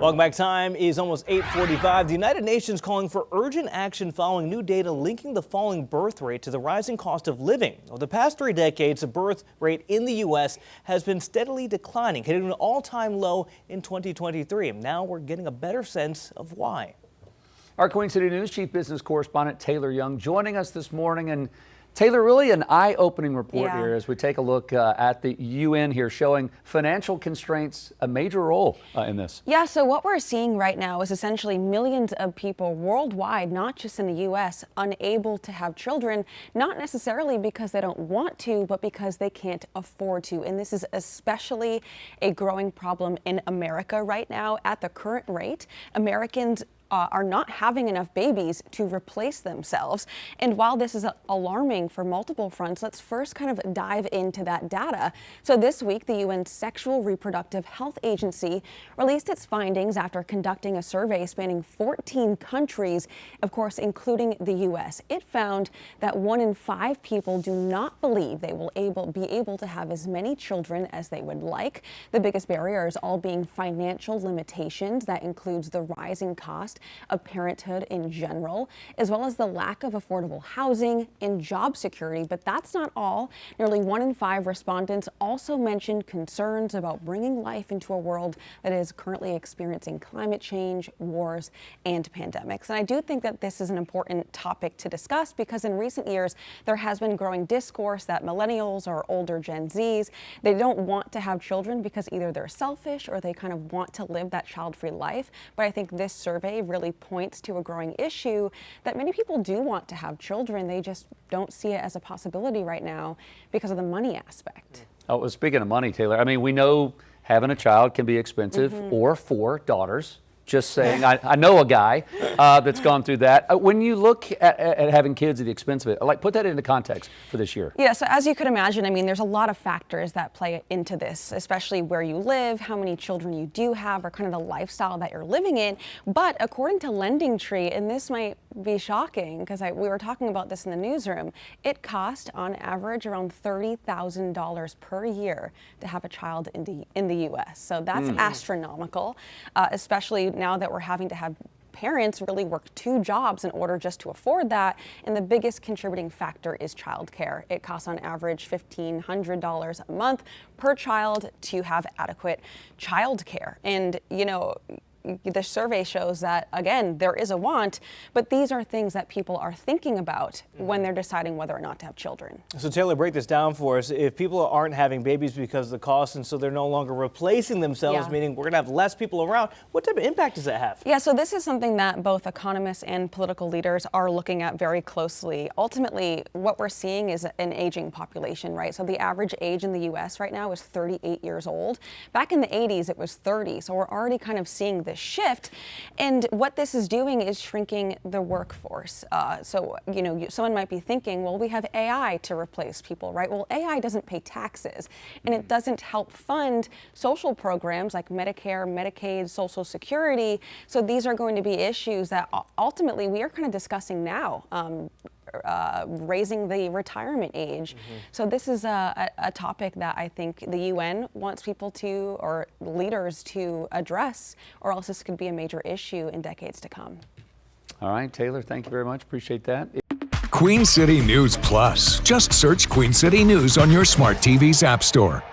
Welcome back. Time is almost 8:45. The United Nations calling for urgent action following new data linking the falling birth rate to the rising cost of living. Over the past 3 decades, the birth rate in the U.S. has been steadily declining, hitting an all-time low in 2023. And now we're getting a better sense of why. Our Queen City News Chief Business Correspondent Taylor Young joining us this morning. And Taylor, really an eye-opening report here as we take a look at the UN here, showing financial constraints a major role in this. Yeah, so what we're seeing right now is essentially millions of people worldwide, not just in the U.S., unable to have children, not necessarily because they don't want to, but because they can't afford to. And this is especially a growing problem in America right now. At the current rate, Americans are not having enough babies to replace themselves. And while this is alarming for multiple fronts, let's first kind of dive into that data. So this week, the UN Sexual Reproductive Health Agency released its findings after conducting a survey spanning 14 countries, of course, including the US. It found that 1 in 5 people do not believe they will be able to have as many children as they would like. The biggest barriers all being financial limitations. That includes the rising cost of parenthood in general, as well as the lack of affordable housing and job security. But that's not all. Nearly 1 in 5 respondents also mentioned concerns about bringing life into a world that is currently experiencing climate change, wars, and pandemics. And I do think that this is an important topic to discuss because in recent years, there has been growing discourse that millennials or older Gen Zs, they don't want to have children because either they're selfish or they kind of want to live that child-free life. But I think this survey really points to a growing issue that many people do want to have children. They just don't see it as a possibility right now because of the money aspect. Oh, well, speaking of money, Taylor, I mean, we know having a child can be expensive, or 4 daughters. Just saying, I know a guy that's gone through that. When you look at having kids at the expense of it, like put that into context for this year. Yeah, so as you could imagine, I mean, there's a lot of factors that play into this, especially where you live, how many children you do have, or kind of the lifestyle that you're living in. But according to LendingTree, and this might be shocking because we were talking about this in the newsroom, it costs on average around $30,000 per year to have a child in the U.S. So that's astronomical, especially now that we're having to have parents really work 2 jobs in order just to afford that. And the biggest contributing factor is childcare. It costs on average $1,500 a month per child to have adequate childcare. And, you know, the survey shows that, again, there is a want, but these are things that people are thinking about when they're deciding whether or not to have children. So Taylor, break this down for us. If people aren't having babies because of the cost and so they're no longer replacing themselves, meaning we're going to have less people around, what type of impact does that have? Yeah, so this is something that both economists and political leaders are looking at very closely. Ultimately, what we're seeing is an aging population, right? So the average age in the U.S. right now is 38 years old. Back in the 80s, it was 30. So we're already kind of seeing this shift. And what this is doing is shrinking the workforce. So, you know, someone might be thinking, well, we have AI to replace people, right? Well, AI doesn't pay taxes and it doesn't help fund social programs like Medicare, Medicaid, Social Security. So these are going to be issues that ultimately we are kind of discussing now. Raising the retirement age. So this is a topic that I think the UN wants people to, or leaders to address, or else this could be a major issue in decades to come. All right, Taylor, thank you very much. Appreciate that. Queen City News Plus. Just search Queen City News on your smart TV's app store.